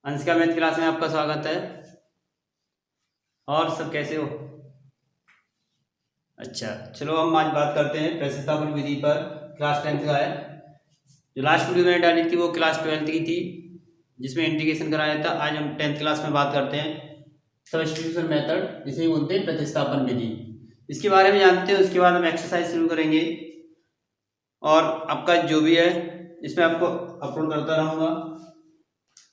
Anshika math class में आपका स्वागत है। और सब कैसे हो? अच्छा, चलो हम आज बात करते हैं प्रतिस्थापन विधि पर। क्लास 10th का है। जो लास्ट वीडियो मैंने डाली थी वो क्लास 12th की थी, जिसमें इंटीग्रेशन कराया था। आज हम 10th क्लास में बात करते हैं सब्स्टिट्यूशन मेथड, जिसे बोलते हैं प्रतिस्थापन विधि। इसके बारे में जानते हैं, उसके बाद हम एक्सरसाइज शुरू करेंगे और आपका जो भी है इसमें आपको अपलोड करता रहूँगा।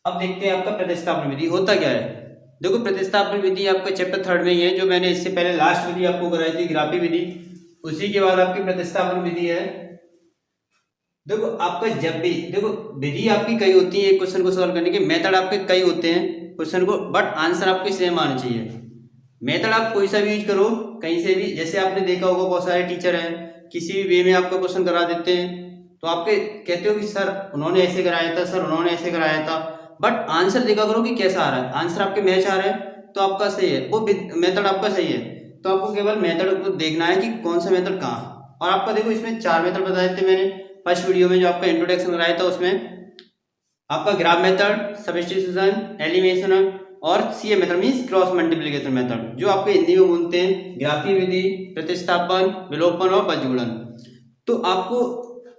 अब देखते हैं आपका प्रतिस्थापन विधि होता क्या है। देखो, प्रतिस्थापन विधि आपका चैप्टर 3 में ही है, जो मैंने इससे पहले लास्ट विधि आपको कराई थी ग्राफी विधि, उसी के बाद आपकी प्रतिस्थापन विधि है। देखो, आपका जब भी देखो विधि आपकी कई होती है, एक क्वेश्चन को सॉल्व करने के मेथड आपके कई होते हैं क्वेश्चन को, बट आंसर आपके सेम आना चाहिए। मेथड आप कोई सा भी यूज करो, कहीं से भी। जैसे आपने देखा होगा बहुत सारे टीचर हैं किसी भी वे में आपका क्वेश्चन करा देते हैं, तो आपके कहते हो कि सर उन्होंने ऐसे कराया था, सर उन्होंने ऐसे कराया था, बट आंसर देखा करो कि कैसा आ रहा है। आंसर आपके मैच आ रहा है तो आपका सही है, वो मेथड आपका सही है। तो आपको केवल मेथड को देखना है कि कौन सा मेथड कहाँ। और आपका देखो, इसमें 4 मेथड बताए थे मैंने फर्स्ट वीडियो में, जो आपका इंट्रोडक्शन कराया था। उसमें आपका ग्राफ मेथड, सब्स्टिट्यूशन, एलिमिनेशन और CA method means cross multiplication method, जो आपके हिंदी में बोलते हैं ग्राफी विधि, प्रतिस्थापन, विलोपन और बजगुणन। तो आपको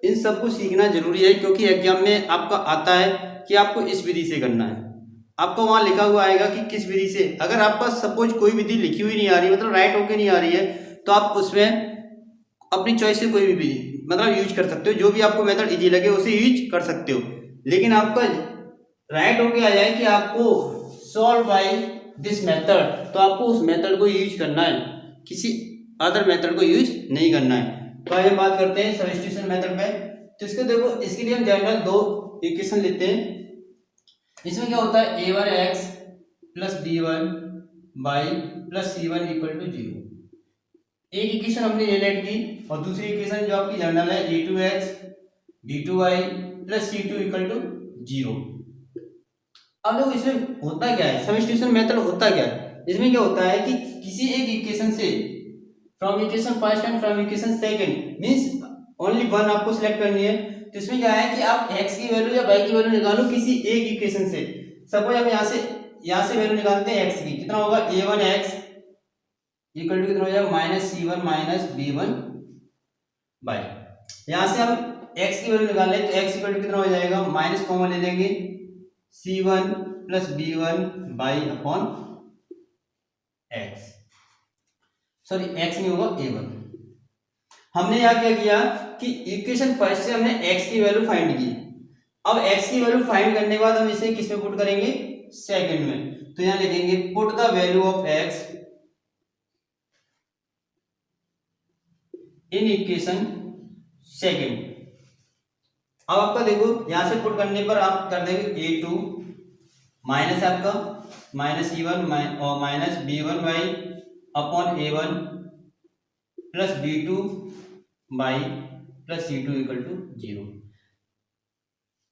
इन सबको सीखना जरूरी है, क्योंकि एग्जाम में आपका आता है कि आपको इस विधि से करना है। आपको वहां लिखा हुआ आएगा कि किस विधि से। अगर आपका सपोज कोई विधि लिखी हुई नहीं आ रही, मतलब राइट होके नहीं आ रही है, तो आप उसमें अपनी चॉइस से कोई भी विधि मतलब यूज कर सकते हो। जो भी आपको मेथड इजी लगे उसे यूज कर सकते हो, लेकिन आपका राइट होके आ जाए कि आपको सॉल्व बाय दिस मेथड, तो आपको उस मेथड को यूज करना है, किसी अदर मेथड को यूज नहीं करना है। तो आइए बात करते हैं सब्स्टिट्यूशन मेथड पे। तो इसको देखो, इसके लिए हम जनरल 2 इक्वेशन लेते हैं। इसमें क्या होता है, a1x plus b1 y plus c1 equal to 0। एक इक्वेशन हमने ये लेट की, और दूसरी इक्वेशन जो आपकी जनरल है a2x b2y plus c2 equal to 0। अब देखो, इसमें होता क्या है, सब्स्टिट्यूशन मेथड होता क्या है। इसमें क्या होता है कि किसी एक इक्वेशन से, from equation first and from equation second, means only one आपको सिलेक्ट करनी है। तो इसमें क्या है कि आप x की वैल्यू या y की वैल्यू निकालो किसी एक इक्वेशन से। सपोज हम यहाँ से वैल्यू निकालते हैं x की, कितना होगा, a1x इक्वल टू कितना हो जाएगा, minus c1 minus b1 by, यहाँ से हम x की वैल्यू निकाल लें तो x इक्वल टू कितना हो जाएगा, माइनस कॉमन ले लेंगे, c1 plus b1 y upon x, sorry x नहीं होगा a1। हमने यहाँ क्या किया कि इक्वेशन फर्स्ट से हमने x की वैल्यू फाइंड की। अब x की वैल्यू फाइंड करने के बाद हम इसे किस में पुट करेंगे, सेकंड में। तो यहाँ लिखेंगे put the value of x in equation second. अब आपका देखो, यहां से पुट करने पर आप कर देंगे a2 माइनस आपका माइनस c1 और minus b1 y upon a1 plus b2 y plus c2 equal to 0।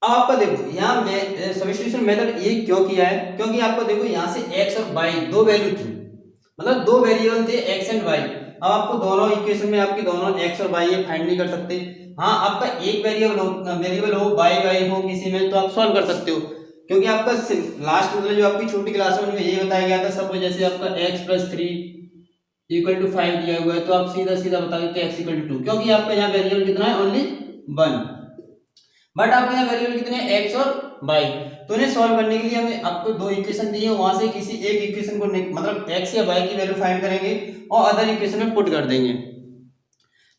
अब आपका देखो, यहाँ में सब्स्टिट्यूशन मेथड ये क्यों किया है, क्योंकि आपको देखो यहाँ से x और y दो वैल्यू थी, मतलब दो वेरिएबल थे x एंड y। अब आपको दोनों इक्वेशन में आपके दोनों x और y ये फाइंड नहीं कर सकते। हाँ, आपका एक वेरिएबल हो y हो किसी में, तो आप सॉल्व कर सकते हो, क्योंकि आपका लास्ट मतलब जो आपकी छोटी क्लास में ये बताया गया था। सपोज जैसे आपका x प्लस 3 इक्वल टू 5 दिया हुआ है, तो आप सीधा सीधा बता देते x इक्वल टू 2, क्योंकि आपका यहाँ वेरिएबल कितना है, ओनली 1। बट आपके यहाँ वेरिएबल कितने हैं, x और y। तो इन्हें सॉल्व करने के लिए हमें आपको दो इक्वेशन दी है, वहां से किसी एक इक्वेशन को मतलब x या y की वैल्यू फाइंड करेंगे और अदर इक्वेशन में पुट कर देंगे।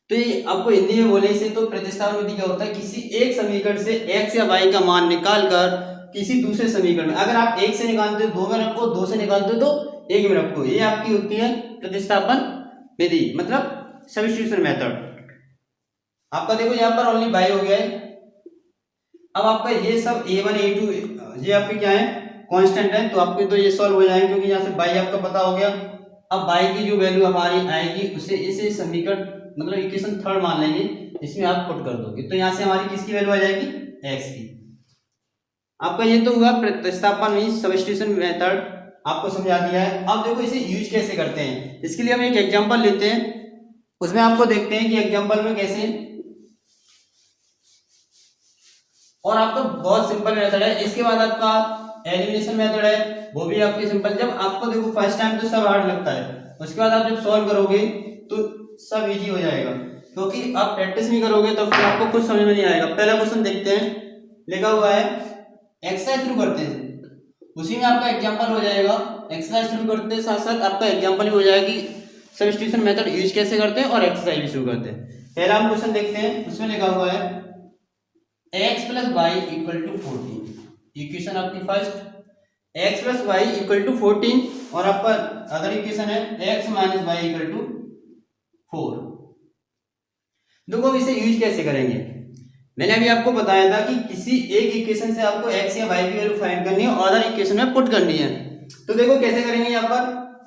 तो ये आपको हिंदी में बोले से, तो प्रतिस्थापन विधि क्या होता है, किसी एक समीकरण से x या y का मान निकाल कर किसी दूसरे समीकरण में, अगर आप एक से निकालते हो 2 में रखो, 2 से निकालते हो तो 1 में रखो, ये आपकी होती है प्रतिस्थापन विधि, मतलब सब्स्टिट्यूशन मेथड। आपका देखो यहाँ पर ओनली y हो गया है। अब आपका ये सब a1 a2 ये आपके क्या है, कांस्टेंट है, तो आपके तो ये सॉल्व हो जाएंगे, क्योंकि यहाँ से y आपका पता हो गया। अब y की जो वैल्यू हमारी आएगी उसे इसे समीकरण मतलब इक्वेशन थर्ड मान लेंगे, इसमें आप पुट कर दोगे, तो यहाँ से हमारी किसकी वैल्यू आ जाएगी, x की। आपका ये तो हुआ प्रतिस्थापन मींस सब्स्टिट्यूशन मेथड, आपको समझा दिया है। अब देखो इसे यूज कैसे करते हैं, इसके लिए हम एक एग्जांपल लेते हैं, उसमें आपको देखते हैं कि एग्जांपल में कैसे। और आपका बहुत सिंपल मेथड है। इसके बाद आपका एलिमिनेशन मेथड है वो भी आपकी सिंपल। जब आपको देखो फर्स्ट टाइम तो सब हार्ड लगता है, उसके बाद आप जब सॉल्व करोगे तो सब इजी हो जाएगा, क्योंकि आप प्रैक्टिस नहीं करोगे तब फिर आपको कुछ समझ में नहीं आएगा। पहला क्वेश्चन देखते हैं, लिखा हुआ है एक्सरसाइज शुरू करते हैं, उसी में आपका एग्जांपल हो जाएगा। एक्सरसाइज शुरू करते हैं साथ साथ आपका एग्जांपल भी हो जाएगा कि सब्स्टिट्यूशन मेथड यूज कैसे करते हैं और एक्सरसाइज भी शुरू करते हैं। पहला हम क्वेश्चन देखते हैं, उसमें लिखा हुआ है x plus Y equal to 14। Equation आपकी first, x plus Y equal to 14 और आपका अदर इक्वेशन है x minus Y equal to 4। देखो इसे यूज कैसे करेंगे, मैंने अभी आपको बताया था कि किसी एक इक्वेशन से आपको x या y की वैल्यू फाइंड करनी है और अदर इक्वेशन में पुट करनी है। तो देखो कैसे करेंगे यहाँ पर,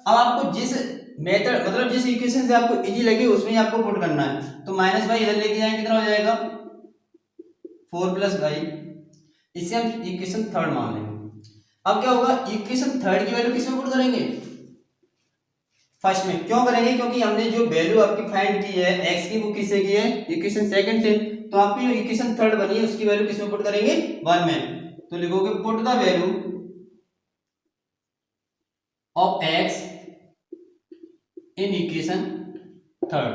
अब आपको जिस मेथड मतलब जिस इक्वेशन से आपको इजी लगे उसमें ही आपको पुट करना है। तो माइनस वाई इधर लेके जाएंगे, कितना हो जाएगा 4 प्लस वाई, इससे हम इक्वेशन थर्ड मान लेंगे। अब क्या होगा, इक्वेशन थर्ड की वैल्यू किसमें पुट करेंगे, फर्स्ट में। क्यों करेंगे, क्योंकि हमने जो वैल्यू आपकी फाइंड की है x की वो किससे की है, इक्वेशन सेकंड से। तो आपकी जो इक्वेशन थर्ड बनी है उसकी वैल्यू किसमें पुट करेंगे, 1 में। तो लिखोगे put the value of x in equation third.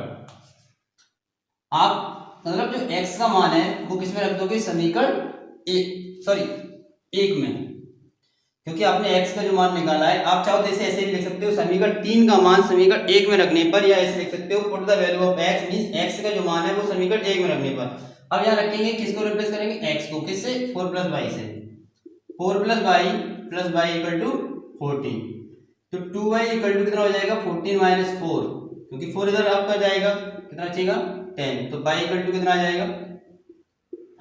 आप मतलब जो x का मान है वो किसमें रख दोगे, समीकरण एक में, क्योंकि आपने x का जो मान निकाला है। आप चाहो तो ऐसे भी लिख सकते हो, समीकरण 3 का मान समीकरण 1 में रखने पर, या ऐसे लिख सकते हो put the value of x means x का जो मान है वो समीकरण 1 में रखने पर। अब यहाँ रखेंगे किसको रिप्लेस करेंगे, x को, किससे, 4 प्लस वाई से। 4 प्लस वाई इक्वल टू 14। तो 2y इक्वल टू कितना हो जाएगा, 14 माइनस 4, क्योंकि 4 इधर आपका जाएगा, कितना बचेगा 10। तो y इक्वल टू कितना आ जाएगा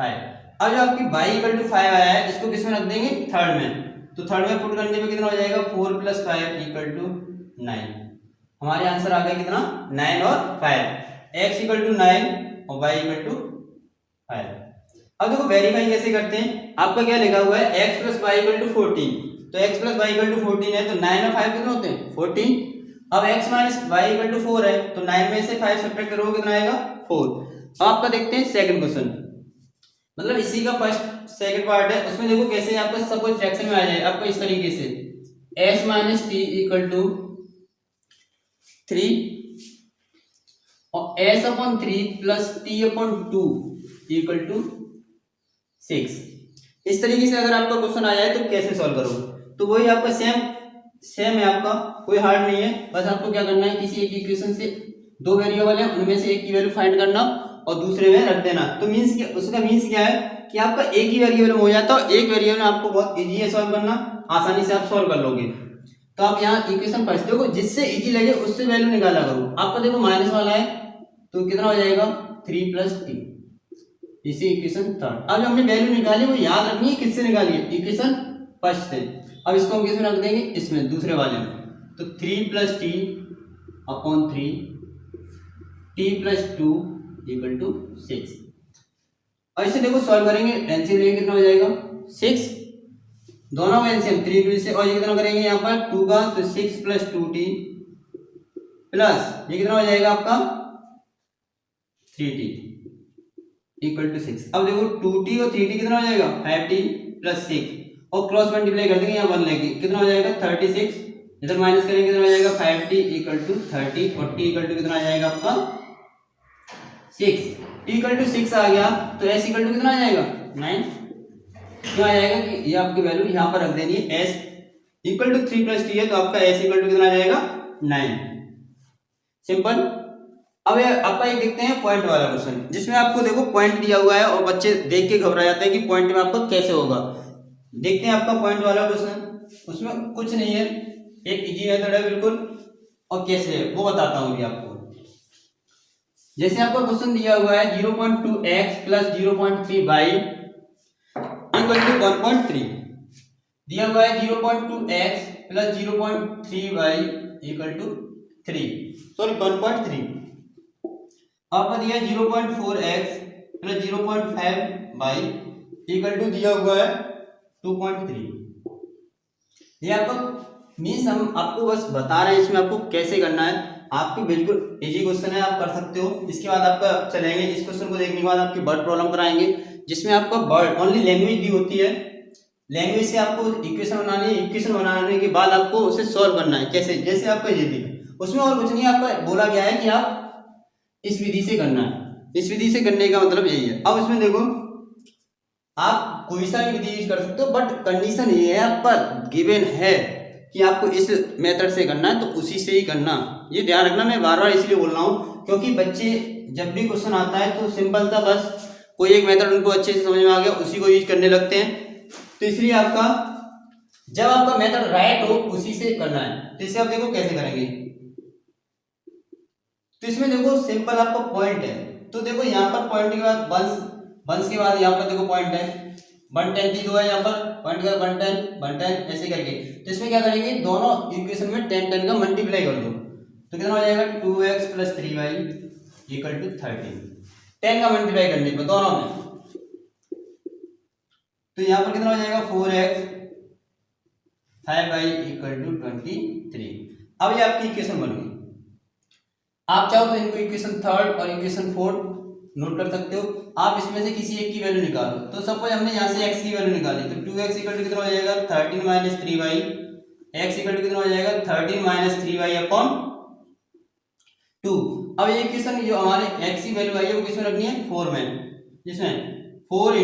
5। अब जो आपकी y इक्वल टू 5 आया है इसको किसमें रख देंगे, थर्ड में। तो थर्ड में पुट करने पे कितना हो जाएगा, 4 प्लस 5 इक्वल टू 9। हमारे आंसर आ गया कितना, 9 और 5। x इक्वल टू 9 और y इक्वल टू 5। अब देखो वेरीफाई कैसे करते हैं, आपका क्या लिखा हुआ है, x plus Y equal to 14। तो x plus Y equal to 14 है, तो 9 और 5 कितने होते हैं, 14। अब x minus Y equal to 4 है, तो 9 में से 5 सब्ट्रैक्ट करोगे कितना आएगा, 4। अब आपका देखते हैं सेकंड क्वेश्चन, मतलब इसी का फर्स्ट सेकंड पार्ट है। उसमें देखो कैसे आपका सब कुछ फ्रैक्शन में आ जाए आपको इस तरीके से, s minus t equal to 3 और s upon 3 plus t upon 2 equal to 6। इस तरीके से अगर आपका क्वेश्चन आ जाए तो कैसे सॉल्व करोगे, तो वही आपका सेम है, आपका कोई हार्ड नहीं है। बस आपको क्या करना है, किसी एक इक्वेशन से दो वेरिएबल है उनमें से एक की वैल्यू फाइंड करना और दूसरे में रख देना। तो मींस क्या, उसका मींस क्या है कि आपका एक ही वेरिएबल में हो जाता है, एक वेरिएबल में आपको बहुत इजी है सॉल्व करना, आसानी से आप सॉल्व कर लोगे। तो आप यहाँ इक्वेशन फर्स्ट देखो, जिससे इजी लगे उससे वैल्यू निकाला करो। आपका देखो माइनस वाला है तो कितना हो जाएगा 3 प्लस टी, इसी इक्वेशन थर्ड। अब जो हमने वैल्यू निकाली वो याद रखनी है, किससे निकाली है, इक्वेशन फर्स्ट से। अब इसको हम किसमें रख देंगे, इसमें दूसरे वाले में। तो 3 plus t upon 3 t plus 2 equal to 6। और इसे देखो सॉल्व करेंगे, एलसीएम लेंगे कितना हो जाएगा 6, दोनों में एलसीएम 3 2 से, और ये कितना करेंगे यहाँ पर 2 का, तो 6 प्लस 2t प्लस ये कितना हो जाएगा आपका 3t इक्वल टू 6। अब देखो 2t और 3t कितना हो जाएगा 5t प्लस 6, और क्रॉस मल्टीप्लाई कर देंगे यहाँ 1 लेके, कितना हो जाएगा 36। इधर माइनस करेंगे कितना हो जाएगा 5t इक्वल टू 30 और t इक्वल टू कितना आ जाएगा आपका 6। t इक्वल टू 6 आ गया तो s इक्वल टू कितना आ जाएगा 9। क्यों आ जाएगा कि ये आपकी वैल्यू यहाँ पर रख देनी है, s equal to 3 plus t है तो आपका s इक्वल टू कितना आ जाएगा 9। सिंपल। अब आपका एक देखते हैं पॉइंट वाला क्वेश्चन, जिसमें आपको देखो पॉइंट दिया हुआ है और बच्चे देख के घबरा जाते हैं कि पॉइंट में आपका कैसे होगा। देखते हैं आपका पॉइंट वाला क्वेश्चन, उसमें कुछ नहीं है, एक इजी मेथड है बिल्कुल, और कैसे है वो बताता हूँ अभी आपको। जैसे आपका क्वेश्चन दिया हुआ है 0.2x plus 0.3y equal to 1.3, दिया हुआ है 0.2x plus 0.3y equal to 1.3। आपका दिया 0.4x plus 0.5y equal to दिया हुआ है 2.3। ये आपको मीन्स हम आपको बस बता रहे हैं इसमें आपको कैसे करना है। आपकी बिल्कुल इजी क्वेश्चन है, आप कर सकते हो। इसके बाद आपका चलेंगे, इस क्वेश्चन को देखने के बाद आपकी वर्ड प्रॉब्लम कराएंगे, जिसमें आपका वर्ड ओनली लैंग्वेज दी होती है, लैंग्वेज से आपको इक्वेशन बनानी है, इक्वेशन बनाने के बाद आपको उसे सॉल्व करना है। कैसे? जैसे आपका ये दिया, उसमें और कुछ नहीं, आपका बोला गया है कि आप इस विधि से करना है। इस विधि से करने का मतलब यही है। अब इसमें देखो, आप कोई सा भी विधि यूज कर सकते हो, बट कंडीशन ये है, आपका गिवन है कि आपको इस मेथड से करना है, तो उसी से ही करना। ये ध्यान रखना, मैं बार बार इसलिए बोल रहा हूँ क्योंकि बच्चे जब भी क्वेश्चन आता है तो सिंपल सा बस कोई एक मेथड उनको अच्छे से समझ में आ गया, उसी को यूज करने लगते हैं। तो इसलिए आपका जब आपका मेथड राइट हो उसी से करना है। तो इसे आप देखो कैसे करेंगे। तो इसमें देखो सिंपल आपका पॉइंट है, तो देखो यहाँ पर पॉइंट के बाद वंस के बाद यहाँ पर देखो पॉइंट है 110 दो है, यहाँ पर पॉइंट के बाद 110 ऐसे करके। तो इसमें क्या करेंगे, दोनों इक्वेशन में 10 का मल्टीप्लाई कर दो, तो कितना हो जाएगा 2x + 3y = 13। 10 का मल्टीप्लाई करने पर दोनों में, तो यहाँ पर कितना हो जाएगा 4x 5y = 23। अब ये आपकी इक्वेशन बन गई। आप चाहो तो इनको इक्वेशन 3 और इक्वेशन 4 नोट कर सकते हो। आप इसमें से किसी एक की वैल्यू निकालो। तो सपोज हमने यहाँ से x की वैल्यू निकाली, तो 2x = कितना हो जाएगा 13 - 3y। x = कितना हो जाएगा 13 - 3y/2। अब ये इक्वेशन जो हमारे x की वैल्यू आई है वो किसमें रखनी है 4 में, जिसमें 4 ×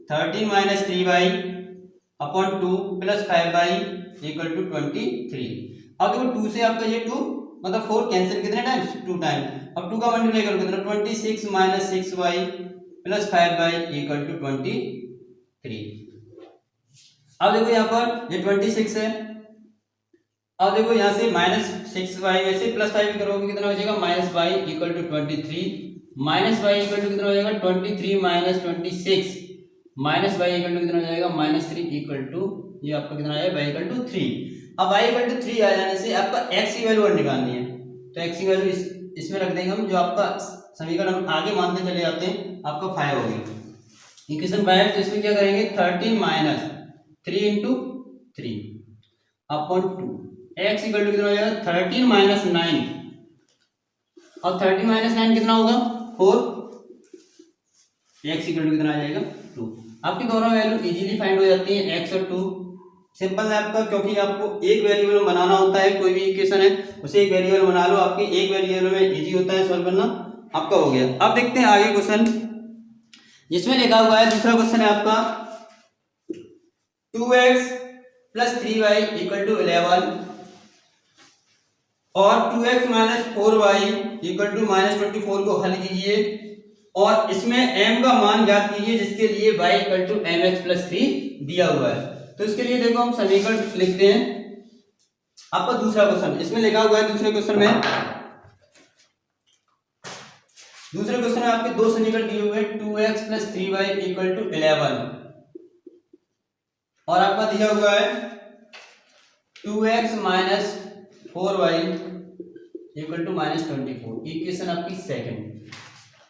13 - 3y/2 + 5y = 23। अब देखो 2 से आपका ये 2 मतलब 4 कैंसिल कितने टाइम्स 2 टाइम। अब 2 का मल्टीप्लाई करो कितना 26 - 6y + 5y = 23। अब देखो यहाँ पर ये 26 है। अब देखो यहाँ से -6y में से +5 भी करोगे कितना हो जाएगा -y = 23। -y = कितना हो जाएगा 23 - 26 -y = कितना हो जाएगा -3 = ये आपका कितना आएगा y = 3। अब y = 3 आ जाने से आपका x की वैल्यू निकालनी है, तो x की वैल्यू इसमें रख देंगे हम। जो आपका समीकरण हम आगे मानते चले जाते हैं, आपका 5 हो गया इक्वेशन 5। तो इसमें क्या करेंगे 13 - 3 × 3/2 x = कितना हो जाएगा 13 - 9 और 13 - 9 कितना होगा 4। x = कितना आ जाएगा 2। आपकी दोनों वैल्यू इजीली फाइंड हो जाती है x और 2। सिंपल है आपका, क्योंकि आपको एक वेरिएबल में बनाना होता है। कोई भी इक्वेशन है उसे एक वेरिएबल बना लो, आपके एक वेरिएबल में इजी होता है सॉल्व करना, आपका हो गया। अब देखते हैं आगे क्वेश्चन, जिसमें लिखा हुआ है दूसरा क्वेश्चन है आपका 2x + 3y = 11 और 2x - 4y = -24 को हल कीजिए और इसमें m का मान ज्ञात कीजिए, जिसके लिए y = mx + 3 दिया हुआ है। तो इसके लिए देखो हम समीकरण लिखते हैं। आपका दूसरा क्वेश्चन इसमें लिखा हुआ है, दूसरे क्वेश्चन में आपके दो समीकरण दिए हुए हैं 2x + 3y = 11 और आपका दिया हुआ है 2x - 4y = -24। इक्वेशन आपकी सेकंड।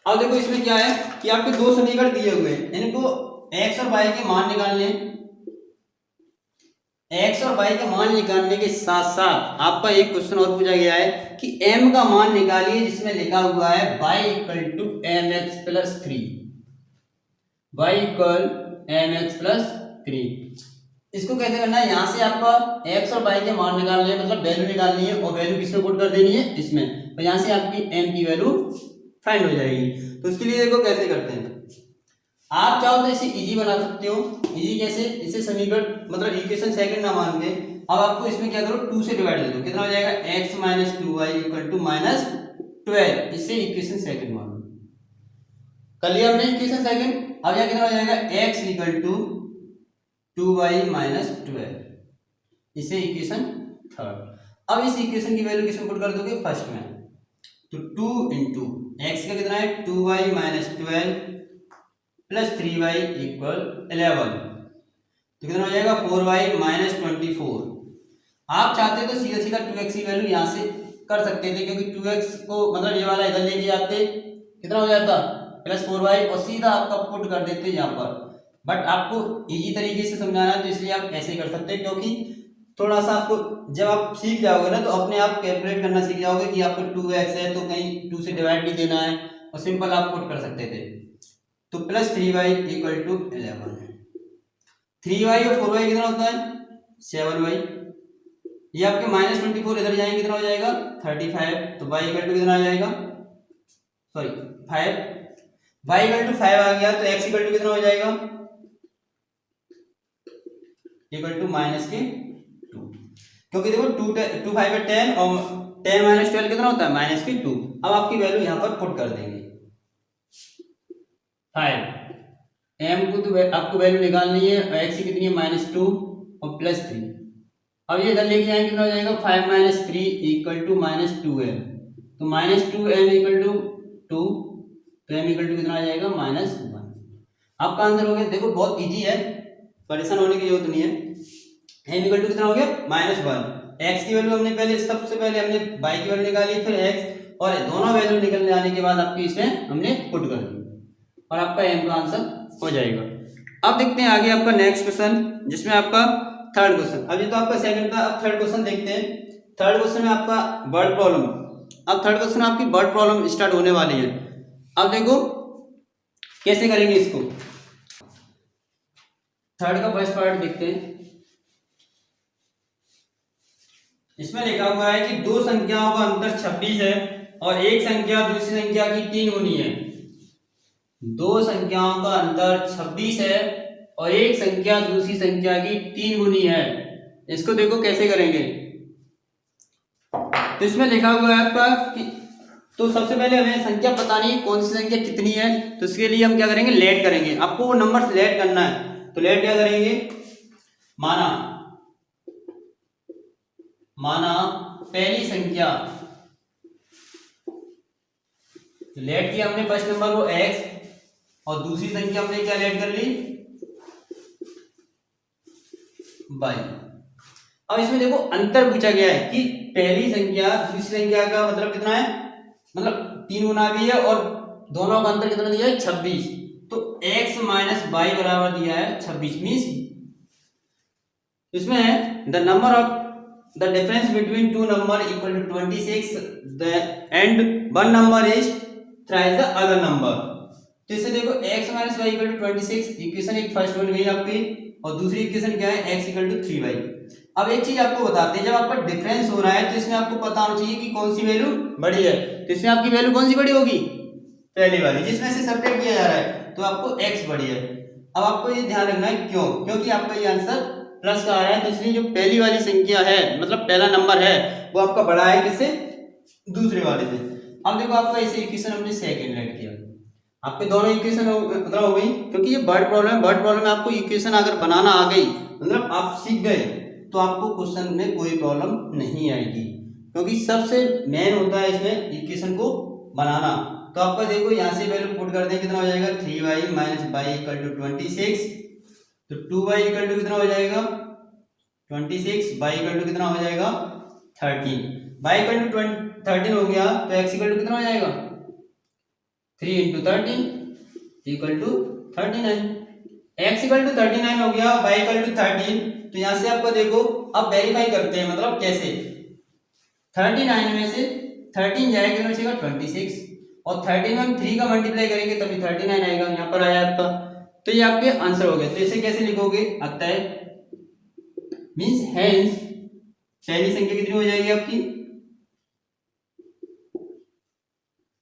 अब देखो इसमें क्या है कि आपके दो समीकरण दिए हुए हैं, इनको x और y के मान निकालने हैं। x और y के मान निकालने के साथ साथ आपका एक क्वेश्चन और पूछा गया है कि m का मान निकालिए, जिसमें लिखा हुआ है y = mx + 3। y = mx + 3। इसको कैसे करना है, यहाँ से आपका x और y के मान निकालने हैं, मतलब वैल्यू निकालनी है और वैल्यू किसमें पुट कर देनी है इसमें, तो यहाँ से आपकी m की वैल्यू फाइंड हो जाएगी। तो उसके लिए देखो कैसे करते हैं। आप चाहो तो इसे इजी बना सकते हो। इजी कैसे, इसे समीकरण मतलब इक्वेशन सेकंड ना मान के अब आपको इसमें क्या करो 2 से डिवाइड कर दो, कितना हो जाएगा x - 2y = -12। इससे इक्वेशन सेकंड मान लो, कर लिया हमने इक्वेशन सेकंड। अब यह कितना हो जाएगा x = 2y - 12, इसे इक्वेशन थर्ड। अब इस इक्वेशन की वैल्यू किसमें पुट कर दोगे फर्स्ट में, तो 2 × x का कितना है 2y - 12 + 3y = 11, तो कितना हो जाएगा 4y - 24। आप चाहते तो सीधा सीधा 2x की वैल्यू यहाँ से कर सकते थे, क्योंकि 2x को मतलब ये वाला इधर लेके जाते कितना हो जाता +4y और सीधा आपका पुट कर देते यहाँ पर। बट आपको इजी तरीके से समझाना है तो इसलिए आप ऐसे कर सकते हैं, क्योंकि थोड़ा सा आपको जब आप सीख जाओगे ना तो अपने आप कैलकुलेट करना सीख जाओगे कि आपको 2x है तो कहीं 2 से डिवाइड भी देना है और सिंपल आप पुट कर सकते थे। तो +3y = 11। 3y और 4y कितना होता है 7y। ये आपके -24 इधर जाएंगे कितना हो जाएगा 35। तो y इक्वल टू कितना आ जाएगा, सॉरी 5, y इक्वल टू 5 आ गया तो x इक्वल टू कितना हो जाएगा इक्वल टू -2, क्योंकि देखो 2 5 है 10 और 10 - 12 कितना होता है -2। अब आपकी वैल्यू यहाँ पर पुट कर देंगे 5 m को तो आपको वैल्यू निकालनी है और x की कितनी है -2 और +3। अब ये इधर लेके जाएंगे कितना हो जाएगा 5 - 3 इक्वल टू -2m। तो -2m इक्वल टू 2, तो m इक्वल टू कितना आ जाएगा -1। आपका आंसर हो गया। देखो बहुत इजी है, परेशान होने की जरूरत नहीं है। m इक्वल टू कितना हो गया -1। x की वैल्यू हमने पहले सबसे पहले हमने y की वैल्यू निकाली, फिर x, और दोनों वैल्यू निकलने आने के बाद आपकी इसमें हमने पुट कर दी और आपका m का आंसर हो जाएगा। अब देखते हैं आगे आपका नेक्स्ट क्वेश्चन, जिसमें आपका थर्ड क्वेश्चन। अब ये तो आपका सेकंड था, अब थर्ड क्वेश्चन देखते हैं। थर्ड क्वेश्चन में आपका वर्ड प्रॉब्लम। अब थर्ड क्वेश्चन में आपकी वर्ड प्रॉब्लम स्टार्ट होने वाली है। अब देखो कैसे करेंगे इसको। थर्ड का फर्स्ट पार्ट देखते हैं। इसमें लिखा हुआ है कि दो संख्याओं का अंतर 26 है और एक संख्या दूसरी संख्या की 3 गुनी है। दो संख्याओं का अंतर 26 है और एक संख्या दूसरी संख्या की 3 गुनी है। इसको देखो कैसे करेंगे। तो इसमें लिखा हुआ है आपका कि तो सबसे पहले हमें संख्या पता नहीं कौन सी संख्या कितनी है, तो इसके लिए हम क्या करेंगे लेट करेंगे। आपको वो नंबर लेट करना है, तो लेट क्या करेंगे, माना पहली संख्या, लेट किया हमने फर्स्ट नंबर को x, और दूसरी संख्या हमने क्या लेट कर ली y। अब इसमें देखो अंतर पूछा गया है कि पहली संख्या दूसरी संख्या का मतलब कितना है, मतलब 3 गुना भी है और दोनों का अंतर कितना दिया है 26। तो x - y बराबर दिया है 26। मीन्स इसमें है the number of the difference between two number equal to 26 and one number is thrice the other number. तो इससे देखो x - y equal to 26 equation एक फर्स्ट बन गई आपकी, और दूसरी इक्वेशन क्या है x इक्वल टू 3y। अब एक चीज आपको बताते हैं, जब आपका डिफरेंस हो रहा है तो इसमें आपको पता होना चाहिए कि कौन सी वैल्यू बड़ी है। तो इसमें आपकी वैल्यू कौन सी बड़ी होगी, पहली वाली, जिसमें से सब्ट्रैक्ट किया जा रहा है, तो आपको x बड़ी है। अब आपको ये ध्यान रखना है क्यों, क्योंकि आपका ये आंसर प्लस का आ रहा है, तो इसलिए जो पहली वाली संख्या है मतलब पहला नंबर है वो आपका बड़ा है किससे, दूसरे वाले से। अब देखो आपका इसे इक्वेशन हमने सेकंड लेट किया, आपके दोनों इक्वेशन मतलब हो गई, क्योंकि ये वर्ड प्रॉब्लम में आपको इक्वेशन अगर बनाना आ गई मतलब आप सीख गए तो आपको क्वेश्चन में कोई प्रॉब्लम नहीं आएगी, क्योंकि सबसे मेन होता है इसमें इक्वेशन को बनाना। तो आपका देखो यहाँ से वैल्यू पुट कर दें कितना हो जाएगा 3y - y इक्वल टू 26। तो 2y इक्वल टू कितना हो जाएगा 26, y इक्वल टू कितना हो जाएगा 13। y इक्वल टू 13 हो गया तो x इक्वल टू कितना हो जाएगा 3 × 13 equal to 39। x equal to 39 हो गया, y इक्वल टू 13। तो यहाँ से आपको देखो अब वेरीफाई करते हैं, मतलब कैसे 39 में से 13 जाएगा कितना बचेगा 26, और 13 में हम 3 का मल्टीप्लाई करेंगे तभी 39 आएगा, यहाँ पर आया आपका। तो ये आपके आंसर हो गए। तो इसे कैसे लिखोगे, अतः मींस हेंस पहली संख्या कितनी हो जाएगी आपकी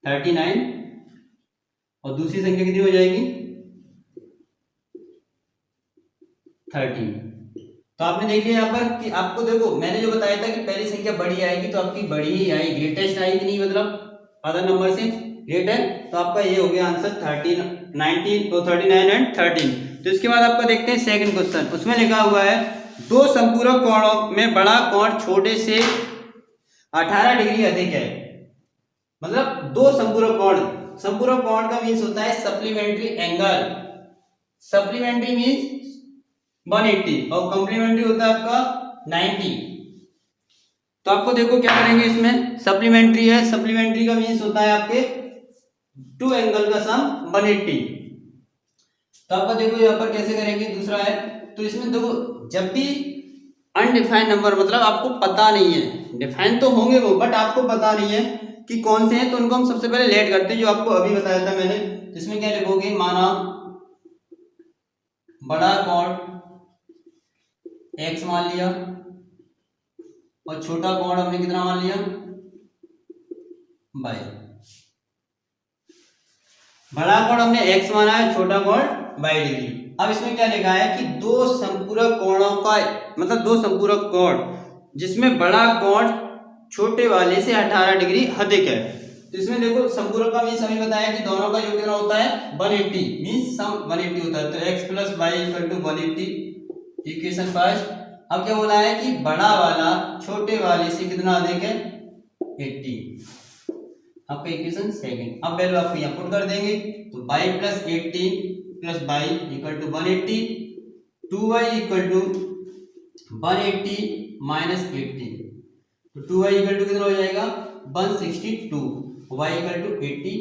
39 और दूसरी संख्या कितनी हो जाएगी 13। तो आपने देख लिया यहाँ पर कि आपको देखो मैंने जो बताया था कि पहली संख्या बड़ी आएगी तो आपकी बड़ी ही आएगी, ग्रेटेस्ट आएगी नहीं, मतलब अदर नंबर से ग्रेट है। तो आपका ये हो गया आंसर 39 एंड 13। तो इसके बाद आपका देखते हैं सेकंड क्वेश्चन। उसमें लिखा हुआ है दो संपूरक कोणों में बड़ा कोण छोटे से 18 डिग्री अधिक है। मतलब दो संपूरक कोण का मीन्स होता है सप्लीमेंट्री एंगल। सप्लीमेंट्री मीन्स 180 और कॉम्प्लीमेंट्री होता है आपका 90। तो आपको देखो क्या करेंगे, इसमें सप्लीमेंट्री है, सप्लीमेंट्री का मीन्स होता है आपके 2 एंगल का सम 180। तो आपको देखो यहाँ पर कैसे करेंगे, दूसरा है तो इसमें देखो जब भी अनडिफाइंड नंबर मतलब आपको पता नहीं है, डिफाइन तो होंगे वो बट आपको पता नहीं है कि कौन से हैं, तो उनको हम सबसे पहले लेट करते हैं, जो आपको अभी बताया था मैंने। इसमें क्या लिखोगे, माना बड़ा कोण x मान लिया और छोटा कोण हमने कितना मान लिया y। बड़ा कोण हमने x माना है, छोटा कोण y डिग्री। अब इसमें क्या लिखा है कि दो संपूरक कोणों का मतलब दो संपूरक कोण जिसमें बड़ा कोण छोटे वाले से 18 डिग्री अधिक है। तो इसमें देखो संपूरक का मीन्स हमें बताया कि दोनों का योग कितना होता है 180, मीन्स सम 180 होता है। तो x plus Y equal to 180 equation first. अब क्या बोला है कि बड़ा वाला छोटे वाले से कितना अधिक है 80, आपका इक्वेशन सेकंड। अब वैल्यू आपको यहाँ पुट कर देंगे तो y plus 80 plus y equal to 180, 2y equal to 180 minus 80, तो 2y इक्वल टू कितना हो जाएगा 162, y equal to 81,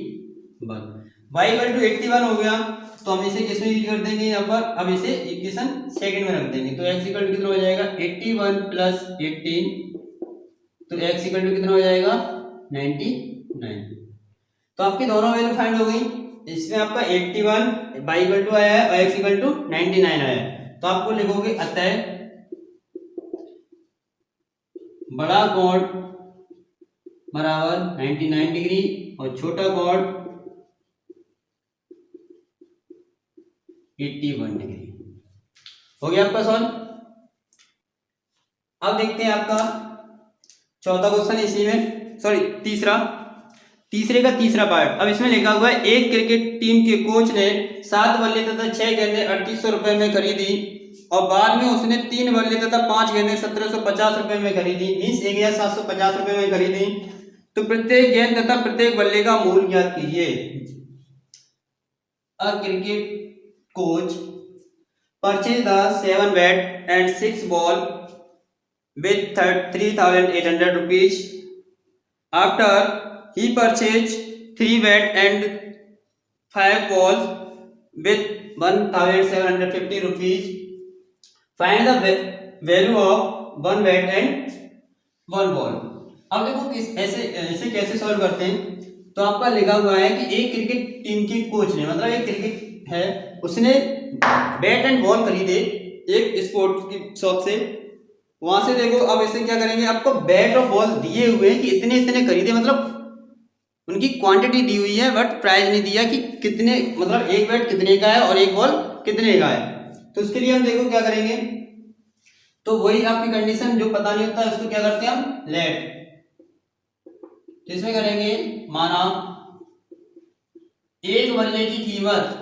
y equal to 81 हो गया। तो हम इसे किसमें यूज कर देंगे यहाँ पर, अब इसे इक्वेशन सेकंड में रख देंगे। तो x इक्वल टू कितना हो जाएगा 81 प्लस 18, तो x इक्वल टू कितना हो जाएगा 99। तो आपकी दोनों वैल्यू फाइंड हो गई। इसमें आपका 81 y इक्वल टू आया है और x इक्वल टू 99 आया है। तो आपको लिखोगे अतः बड़ा कोण बराबर 99 डिग्री और छोटा कोण 81 डिग्री। हो गया आपका सॉल्व। अब देखते हैं आपका चौथा क्वेश्चन इसी में, सॉरी तीसरे का तीसरा पार्ट। अब इसमें लिखा हुआ है एक क्रिकेट टीम के कोच ने 7 बल्ले तथा 6 गेंदें 3800 रुपए में खरीदी और बाद में उसने 3 बल्ले तथा 5 गेंदें 1750 रुपए में खरीदी, मीन्स 1750 रुपए में खरीदी। तो प्रत्येक गेंद तथा प्रत्येक बल्ले का मूल्य ज्ञात कीजिए। A cricket coach purchase the 7 bat and 6 ball with 3800 rupees. After he purchased 3 bat and 5 balls with 1750 rupees. Find the value of 1 bat and 1 ball. अब देखो ऐसे कैसे सॉल्व करते हैं। तो आपका लिखा हुआ है कि एक क्रिकेट टीम के कोच ने, मतलब एक क्रिकेट है, उसने बैट एंड बॉल खरीदे एक स्पोर्ट्स की शॉप से। वहां से देखो अब इसे क्या करेंगे, आपको बैट और बॉल दिए हुए हैं कि इतने इतने खरीदे, मतलब उनकी क्वांटिटी दी हुई है बट प्राइस नहीं दिया कि कितने, मतलब एक बैट कितने का है और एक बॉल कितने का है। तो उसके लिए हम देखो क्या करेंगे, तो वही आपकी कंडीशन जो पता नहीं होता उसको क्या करते हैं हम लेट। तो इसमें करेंगे माना एक बल्ले की कीमत,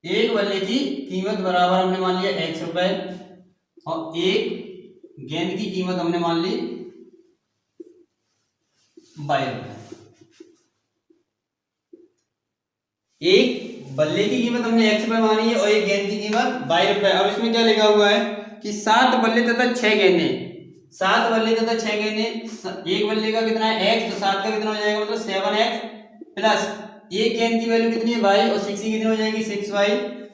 एक बल्ले की कीमत बराबर हमने मान लिया x रुपए और एक गेंद की कीमत हमने मान ली y रुपए। एक बल्ले की कीमत हमने x रुपए मानी है और एक गेंद की कीमत y रुपए। अब इसमें क्या लिखा हुआ है कि 7 बल्ले तथा 6 गेंदे, 7 बल्ले तथा 6 गेंदे, एक बल्ले का कितना है x, तो 7 का कितना हो जाएगा मतलब 7x प्लस एक गेंद की वैल्यू कितनी है y और 6 की कितनी हो जाएगी 6y।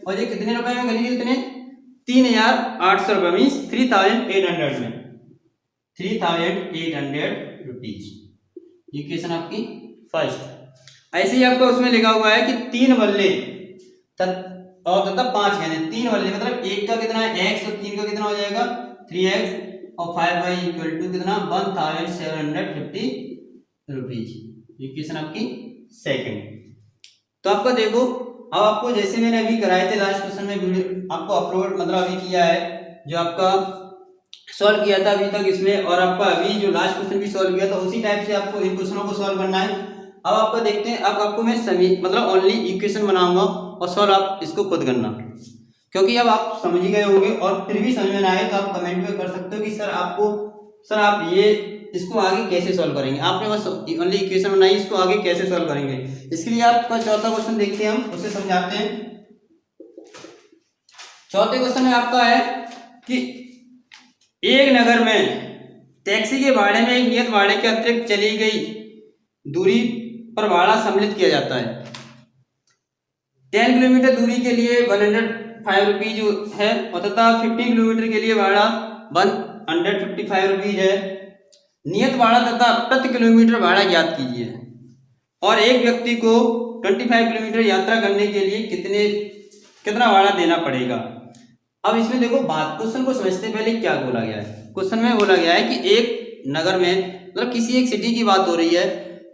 और ये कितने रुपए में खरीदी, कितने 3800 रुपए, मीन्स 3800 में 3800 रुपीज। इक्वेशन आपकी फर्स्ट। ऐसे ही आपको उसमें लिखा हुआ है कि 3 बल्ले और तथा 5 गेंदें, 3 बल्ले मतलब एक का कितना है x और 3 का कितना हो जाएगा 3x और 5y इक्वल टू कितना 1750 रुपीज। इक्वेशन आपकी सेकंड। तो आपको देखो अब आपको जैसे मैंने अभी कराए थे लास्ट क्वेश्चन में वीडियो आपको अपलोड मतलब अभी किया है, जो आपका सॉल्व किया था अभी तक इसमें, और आपका अभी जो लास्ट क्वेश्चन भी सॉल्व किया था उसी टाइप से आपको इन क्वेश्चनों को सॉल्व करना है। अब आपको देखते हैं, अब आपको मैं सभी मतलब ओनली इक्वेशन बनाऊंगा और सॉल्व आप इसको खुद करना, क्योंकि अब आप समझ ही गए होंगे और फिर भी समझ में ना आए तो आप कमेंट में कर सकते हो कि सर आप ये इसको आगे कैसे सॉल्व करेंगे। आपने बस ओनली इक्वेशन बनाई, इसको आगे कैसे सॉल्व करेंगे। इसके लिए आपका चौथा क्वेश्चन देखते हैं, हम उसे समझाते हैं। चौथे क्वेश्चन में आपका है कि एक नगर में टैक्सी के भाड़े में एक नियत भाड़े के अतिरिक्त चली गई दूरी पर भाड़ा सम्मिलित किया जाता है। 10 किलोमीटर दूरी के लिए 105 रुपीज है और तथा 15 किलोमीटर के लिए भाड़ा 155 रुपीज है। नियत भाड़ा तथा प्रति किलोमीटर भाड़ा ज्ञात कीजिए और एक व्यक्ति को 25 किलोमीटर यात्रा करने के लिए कितना भाड़ा देना पड़ेगा। अब इसमें देखो बात, क्वेश्चन को समझते पहले क्या बोला गया है। क्वेश्चन में बोला गया है कि एक नगर में, मतलब किसी एक सिटी की बात हो रही है,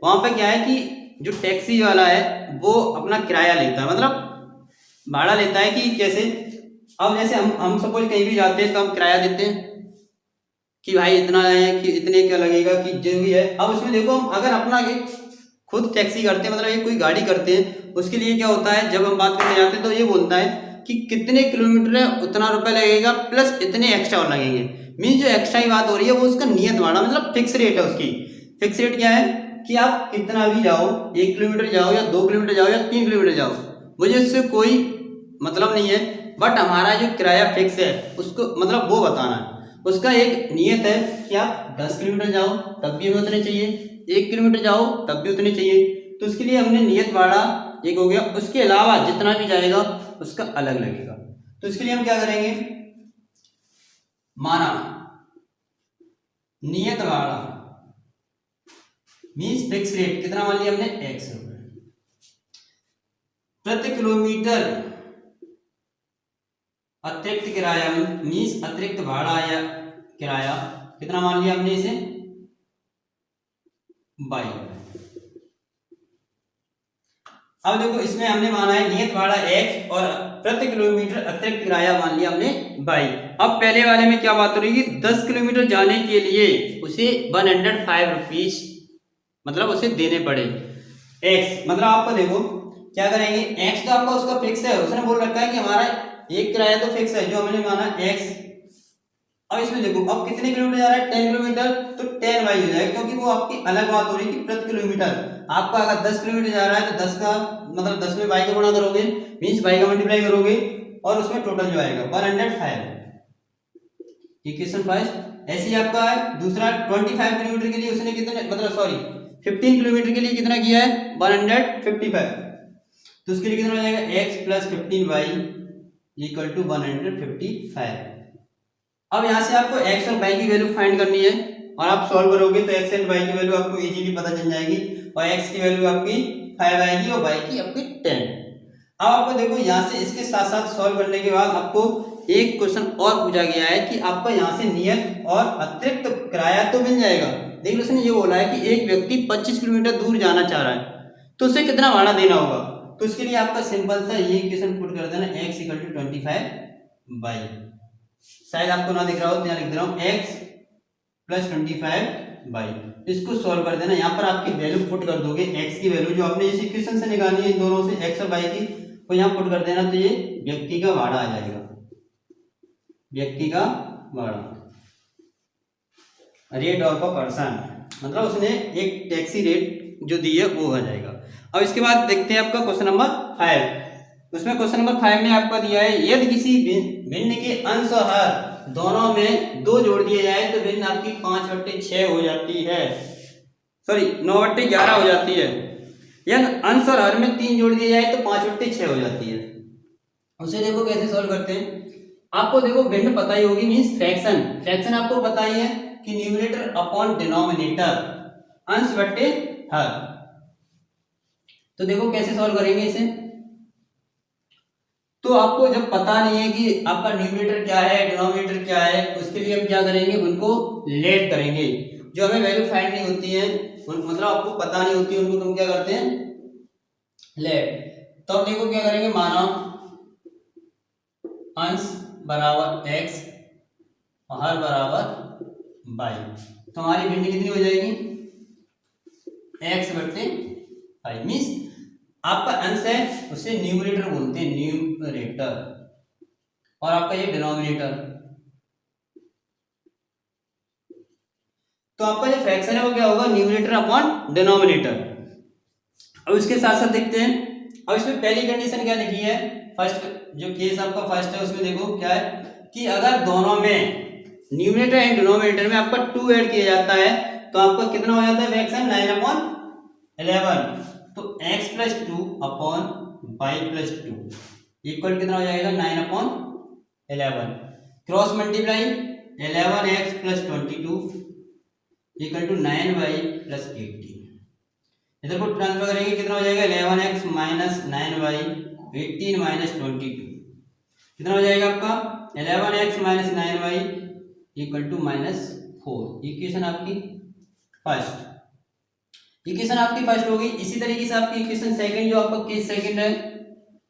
वहां पे क्या है कि जो टैक्सी वाला है वो अपना किराया लेता है, मतलब भाड़ा लेता है। कि कैसे, अब जैसे हम सपोज कहीं भी जाते हैं तो हम किराया देते हैं कि भाई इतना है, कि इतने क्या लगेगा, कि जो भी है। अब उसमें देखो हम अगर अपना एक खुद टैक्सी करते हैं, मतलब एक कोई गाड़ी करते हैं, उसके लिए क्या होता है, जब हम बात करने जाते हैं तो ये बोलता है कि कितने किलोमीटर है उतना रुपया लगेगा प्लस इतने एक्स्ट्रा और लगेंगे। मीन जो एक्स्ट्रा की बात हो रही है वो उसका नियत भाड़ा, मतलब फिक्स रेट है उसकी। फिक्स रेट क्या है कि आप कितना भी जाओ, 1 किलोमीटर जाओ या 2 किलोमीटर जाओ या 3 किलोमीटर जाओ, मुझे उससे कोई मतलब नहीं है, बट हमारा जो किराया फिक्स है उसको मतलब वो बताना है। उसका एक नियत है कि आप 10 किलोमीटर जाओ तब भी हमें उतने चाहिए, 1 किलोमीटर जाओ तब भी उतने चाहिए। तो उसके लिए हमने नियत भाड़ा एक हो गया, उसके अलावा जितना भी जाएगा उसका अलग लगेगा। तो इसके लिए हम क्या करेंगे, माना नियत भाड़ा मीन्स फिक्स रेट कितना मान लिया हमने, x रुपए प्रति किलोमीटर। अतिरिक्त किराया मीन्स अतिरिक्त भाड़ा या किराया कितना मान लिया हमने इसे, 22 रुपए। अब देखो इसमें हमने माना है नियत भाड़ा x और प्रति किलोमीटर अतिरिक्त किराया मान लिया हमने 22। अब पहले वाले में क्या बात हो रही है, 10 किलोमीटर जाने के लिए उसे 105 रुपीज मतलब उसे देने पड़े x। मतलब आपको देखो क्या करेंगे, x तो आपका उसका फिक्स है, उसने बोल रखा है कि हमारा एक किराया तो फिक्स है जो हमने माना x। अब इसमें देखो अब कितने किलोमीटर जा रहा है, 10 किलोमीटर, तो 10 वाई हो जाएगा, क्योंकि वो आपकी अलग बात हो रही है कि प्रति किलोमीटर। आपका अगर 10 किलोमीटर जा रहा है तो 10 का मतलब 10 में बाई का गुणा करोगे, मीन्स बाई का मल्टीप्लाई करोगे, और उसमें टोटल जो आएगा 105। इक्वेशन फर्स्ट ऐसे ही आपका है। दूसरा 25 किलोमीटर के लिए उसने कितने, मतलब सॉरी 15 किलोमीटर के लिए कितना किया है, 155। तो उसके लिए कितना हो जाएगा, x plus 15y equal to 155। अब यहाँ से आपको x और y की वैल्यू फाइंड करनी है, और आप सॉल्व करोगे तो x एंड y की वैल्यू आपको इजीली पता चल जाएगी, और x की वैल्यू आपकी 5 आएगी और y की आपकी 10। अब आपको देखो यहाँ से इसके साथ साथ सॉल्व करने के बाद आपको एक क्वेश्चन और पूछा गया है कि आपका यहाँ से नियत और अतिरिक्त किराया तो मिल जाएगा, लेकिन उसने ये बोला है कि एक व्यक्ति 25 किलोमीटर दूर जाना चाह रहा है तो उसे कितना भाड़ा देना होगा। तो इसके लिए आपका सिंपल सा ये इक्वेशन पुट कर देना, x इक्वल टू 25y। शायद आपको ना दिख रहा हो तो यहाँ लिख दे रहा हूँ x प्लस 25y। इसको सॉल्व कर देना, यहाँ पर आपकी वैल्यू पुट कर दोगे, x की वैल्यू जो आपने इस इक्वेशन से निकाली है इन दोनों से, x और y की, तो यहाँ पुट कर देना, तो ये व्यक्ति का भाड़ा आ जाएगा, व्यक्ति का भाड़ा, रेट ऑफ अ पर्सन, मतलब उसने एक टैक्सी रेट जो दी है वो आ जाएगा। अब इसके बाद देखते हैं आपका क्वेश्चन नंबर 5। उसमें क्वेश्चन नंबर 5 में आपका दिया है, यदि किसी भिन्न के अंश और हर दोनों में 2 जोड़ दिए जाए तो भिन्न आपकी 5/6 हो जाती है, सॉरी 9/11 हो जाती है। या अंश और हर में 3 जोड़ दिए जाए तो 5/6 हो जाती है। उसे देखो कैसे सॉल्व करते हैं। आपको देखो भिन्न पता ही होगी, मीन्स फ्रैक्शन, फ्रैक्शन आपको पता ही है कि न्यूमरेटर अपॉन डिनोमिनेटर, अंश बट्टे हर। तो देखो कैसे सॉल्व करेंगे इसे। तो आपको जब पता नहीं है कि आपका न्यूमरेटर क्या है डिनोमिनेटर क्या है, उसके लिए हम क्या करेंगे, उनको लेट करेंगे। जो हमें वैल्यू फाइंड नहीं होती है, मतलब आपको पता नहीं होती है, उनको तुम क्या करते हैं, लेट। तो अब देखो क्या करेंगे, माना अंश बराबर x और हर बराबर y, तो हमारी भिन्न कितनी हो जाएगी, x बट्टे y। मीन्स आपका अंश है उसे न्यूमरेटर बोलते हैं, न्यूमरेटर, और आपका ये डिनोमिनेटर। तो आपका जो फ्रैक्शन है वो क्या होगा, न्यूमरेटर अपॉन डिनोमिनेटर। अब इसके साथ साथ देखते हैं, अब इसमें पहली कंडीशन क्या लिखी है, फर्स्ट जो केस आपका फर्स्ट है उसमें देखो क्या है कि अगर दोनों में न्यूमरेटर एंड डिनोमिनेटर में आपका 2 ऐड किया जाता है तो आपका कितना हो जाता है फ्रैक्शन, 9/11। तो x plus 2 upon y plus 2 equal कितना हो जाएगा, 9/11। Cross multiply 11x plus 22 equal to 9y plus 18। इधर को ट्रांसफर करेंगे कितना हो जाएगा, 11x माइनस 9y 18 माइनस 22 कितना हो जाएगा आपका 11x minus 9y equal to -4। Equation आपकी फर्स्ट, इक्वेशन आपकी फर्स्ट होगी। इसी तरीके से आपकी इक्वेशन सेकंड, जो आपका केस सेकंड है,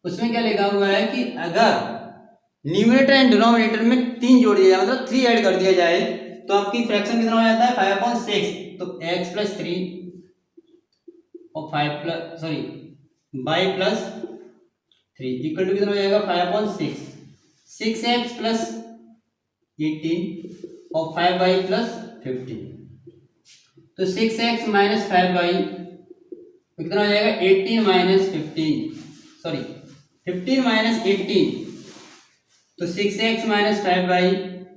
उसमें क्या लिखा हुआ है कि अगर न्यूमरेटर एंड डिनोमिनेटर में 3 जोड़ दिया जाए, मतलब 3 ऐड कर दिया जाए, तो आपकी फ्रैक्शन कितना हो जाता है 5/6। तो x प्लस 3 और 5 plus y plus 3 equal to कितना हो जाएगा 5/6। 6x प्लस 18 और 5y प्लस 15। तो 6x माइनस 5y कितना हो जाएगा 18 माइनस 15, 15 माइनस 18। तो 6x minus 5y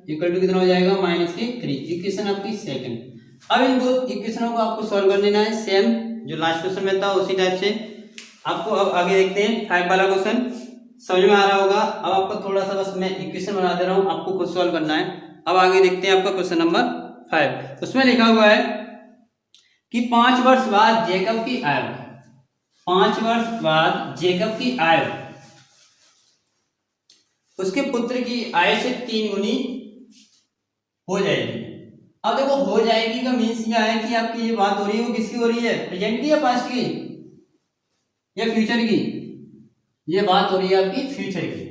equal to कितना हो जाएगा -3। इक्वेशन आपकी सेकंड। अब इन दो इक्वेशनों को आपको सॉल्व कर लेना है, सेम जो लास्ट क्वेश्चन में था उसी टाइप से। आपको अब आगे देखते हैं 5 वाला क्वेश्चन। समझ में आ रहा होगा। अब आपको थोड़ा सा बस मैं इक्वेशन बना दे रहा हूँ, आपको खुद सॉल्व करना है। अब आगे देखते हैं आपका क्वेश्चन नंबर 5। उसमें लिखा हुआ है कि 5 वर्ष बाद जेकब की आयु, 5 वर्ष बाद जेकब की आयु उसके पुत्र की आयु से 3 गुनी हो जाएगी। अब देखो हो जाएगी का मीन्स क्या है कि आपकी ये बात हो रही है वो किसकी हो रही है, प्रेजेंट की या पास्ट की या फ्यूचर की? ये बात हो रही है आपकी फ्यूचर की,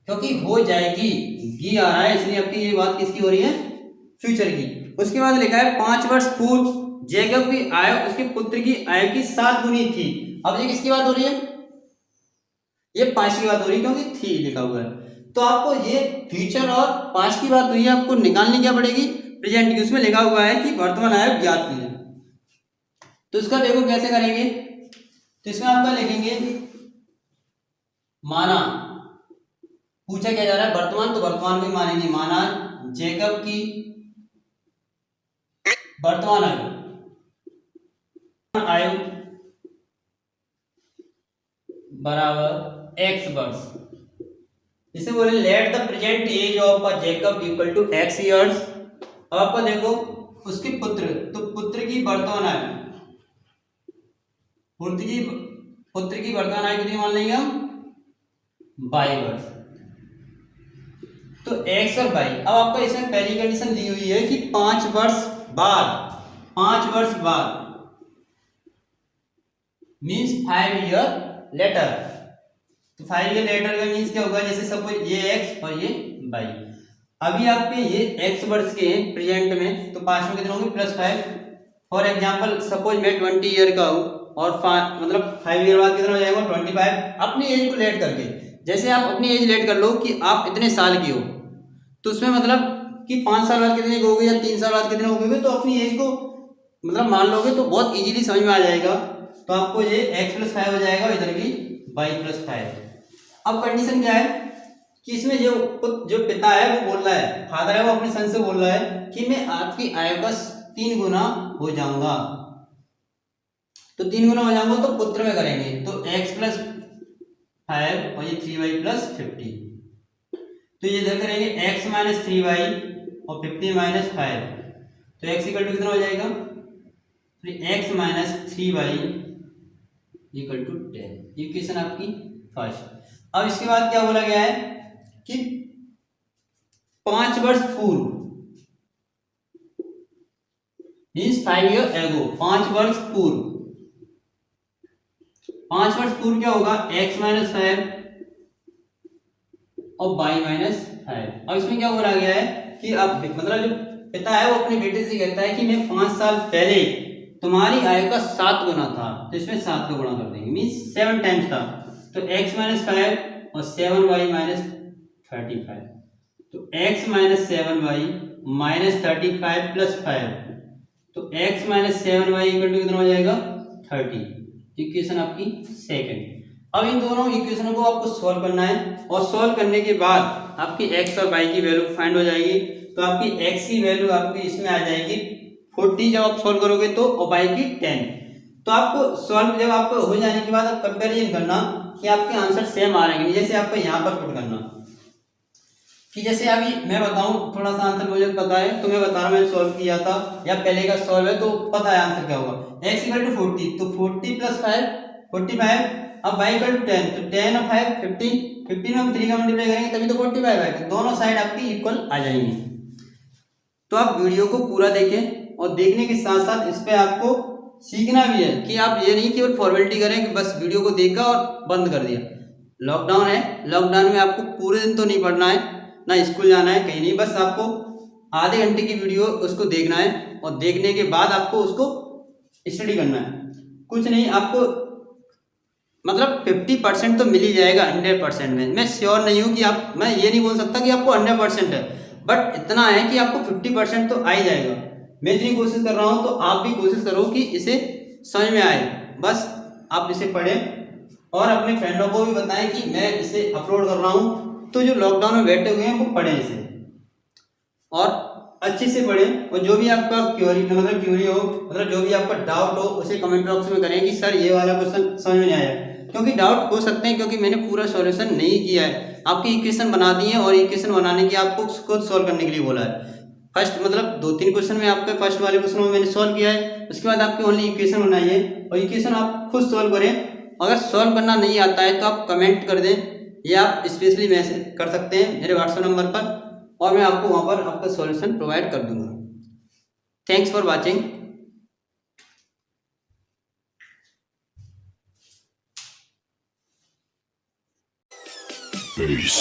क्योंकि हो जाएगी गी आ रहा है, इसलिए आपकी ये बात किसकी हो रही है, फ्यूचर की। उसके बाद लिखा है 5 वर्ष पूर्व जेकब की आयु उसके पुत्र की आयु की 7 गुनी थी। अब ये किसकी बात हो रही है, ये पास्ट की बात हो रही है, क्योंकि थी लिखा हुआ है। तो आपको ये फ्यूचर और पास्ट की बात हुई है, आपको निकालनी क्या पड़ेगी, प्रेजेंट की। उसमें लिखा हुआ है कि वर्तमान आयु ज्ञात कीजिए। तो इसका देखो कैसे करेंगे, तो इसमें आपका लिखेंगे माना, पूछा क्या जा रहा है वर्तमान, तो वर्तमान को मानेंगे माना जेकब की वर्तमान आयु बराबर x वर्ष। इसे बोले let the present age of a Jacob equal to x years. अब आपको देखो उसके पुत्र, तो पुत्र की वर्तमान आयु, पुत्र की वर्तमान आयु कितनी मान लेंगे हम, 22 वर्ष। तो x और y। अब आपको इसमें पहली कंडीशन दी हुई है कि 5 वर्ष बाद, 5 वर्ष बाद मीन्स 5 ईयर लेटर। तो 5 ईयर लेटर का मीन्स क्या होगा, जैसे सपोज ये x और ये y। अभी आपके ये x वर्ष के प्रेजेंट में, तो पास्ट में कितने होंगे +5। फॉर एग्जांपल सपोज मैं 20 ईयर का हूँ और मतलब 5 ईयर बाद कितना हो जाएगा 25। अपनी एज को लेट करके, जैसे आप अपनी एज लेट कर लो कि आप इतने साल की हो, तो उसमें मतलब कि 5 साल बाद कितने हो गए या 3 साल बाद कितने हो गए, तो अपनी एज को मतलब मान लोगे तो बहुत इजीली समझ में आ जाएगा। तो आपको ये x + 5 हो जाएगा, इधर भी y + 5। अब कंडीशन क्या है कि इसमें जो पिता है वो बोल रहा है, फादर है वो अपने सन से बोल रहा है कि मैं आपकी आयु का 3 गुना हो जाऊंगा। तो 3 गुना हो जाऊंगा तो पुत्र में करेंगे, तो x + 5 और ये 3y + 15। तो ये इधर करेंगे x - 3y और 15 - 5। तो x = कितना हो जाएगा, x - 3y = 10। इक्वेशन आपकी फर्स्ट। अब इसके बाद क्या बोला गया है कि 5 वर्ष पूर्व मीन्स 5 ईयर एगो, 5 वर्ष पूर्व, 5 वर्ष पूर्व क्या होगा x - 5 और y - 5। अब इसमें क्या बोला गया है कि अब मतलब जो पिता है वो अपने बेटे से कहता है कि मैं 5 साल पहले तुम्हारी आयु का 7 गुना था, तो इसमें 7 को गुणा कर देंगे, मीन्स 7 टाइम्स था। तो x - 5 और 7y - 35। तो x - 7y - 35 + 5। तो x - 7y = कितना हो जाएगा 30। इक्वेशन आपकी सेकंड। अब इन दोनों इक्वेशनों को आपको सॉल्व करना है, और सॉल्व करने के बाद आपकी x और y की वैल्यू फाइंड हो जाएगी। तो आपकी x की वैल्यू आपकी इसमें आ जाएगी 40 जब आप सॉल्व करोगे तो, और y की 10। तो आपको सॉल्व जब आपको हो जाने के बाद आप कंपैरिजन करना कि आपके आंसर सेम आ रहे हैं। जैसे आपको यहाँ पर पुट करना कि जैसे अभी मैं बताऊं थोड़ा सा आंसर मुझे पता है, तो मैं बता रहा हूं मैंने सॉल्व किया था या पहले का सॉल्व है तो पता है आंसर क्या होगा। x = 40, तो 40 + 5 45। अब y = 10, तो 10 और 5 15। 15 में हम 3 का मल्टीप्लाई करेंगे तभी तो 45 आएगा, दोनों साइड आपकी इक्वल आ जाएंगी। तो आप वीडियो को पूरा देखें और देखने के साथ साथ इस पे आपको सीखना भी है कि आप ये नहीं केवल फॉर्मेलिटी करें कि बस वीडियो को देखा और बंद कर दिया। लॉकडाउन है, लॉकडाउन में आपको पूरे दिन तो नहीं पढ़ना है, ना स्कूल जाना है, कहीं नहीं, बस आपको आधे घंटे की वीडियो उसको देखना है और देखने के बाद आपको उसको स्टडी करना है। कुछ नहीं, आपको मतलब 50% तो मिल ही जाएगा 100% में। मैं श्योर नहीं हूँ कि आप, मैं ये नहीं बोल सकता कि आपको 100% है, बट इतना है कि आपको 50% तो आ ही जाएगा। मैं इतनी कोशिश कर रहा हूँ तो आप भी कोशिश करो कि इसे समझ में आए। बस आप इसे पढ़ें और अपने फ्रेंडों को भी बताएं कि मैं इसे अपलोड कर रहा हूँ, तो जो लॉकडाउन में बैठे हुए हैं वो पढ़ें इसे और अच्छे से पढ़ें। और जो भी आपका क्वेरी हो, मतलब जो भी आपका डाउट हो उसे कमेंट बॉक्स में करें कि सर ये वाला क्वेश्चन समझ में नहीं आया, क्योंकि डाउट हो सकते हैं, क्योंकि मैंने पूरा सॉल्यूशन नहीं किया है। आपकी इक्वेशन बना दी है और इक्वेशन बनाने की आपको खुद सॉल्व करने के लिए बोला है। फर्स्ट मतलब 2-3 क्वेश्चन में आपके फर्स्ट वाले क्वेश्चन में मैंने सॉल्व किया है, उसके बाद आपकी ओनली इक्वेशन बनाई है और इक्वेशन आप खुद सॉल्व करें। अगर सॉल्व करना नहीं आता है तो आप कमेंट कर दें या आप स्पेशली मैसेज कर सकते हैं मेरे व्हाट्सएप नंबर पर और मैं आपको वहाँ पर आपका सॉल्यूशन प्रोवाइड कर दूंगा। Thanks for watching. Peace.